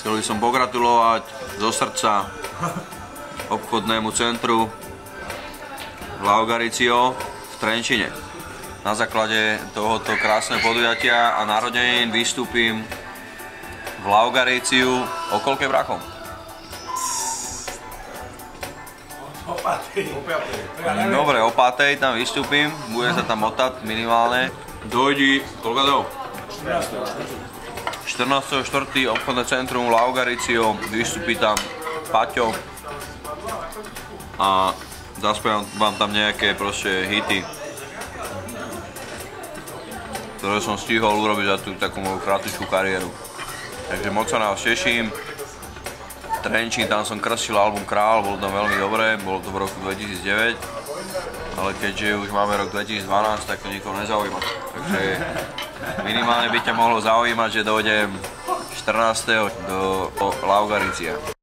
Chcel by som pogratulovať zo srdca obchodnému centru Laugaricio v Trenčine. Na základe tohoto krásneho podujatia a narodenín vystúpim v Laugariciu o koľkej brachom? Dobre, o 5. tam vystúpim, budem sa tam motať minimálne. Dojdi, koľko to? 14.4. obchodné centrum Laugaricio, vystúpi tam Paťo a zaspievam vám tam nejaké proste hity, ktoré som stihol urobiť za tú takú moju krátku kariéru. Takže moc sa na vás teším. Trenčín, tam som krsil album Král, bolo to veľmi dobré, bolo to v roku 2009, ale keďže už máme rok 2012, tak to nikoho nezaujíma. Takže minimálne by ťa mohlo zaujímať, že dojdem 14. do Laugaricia.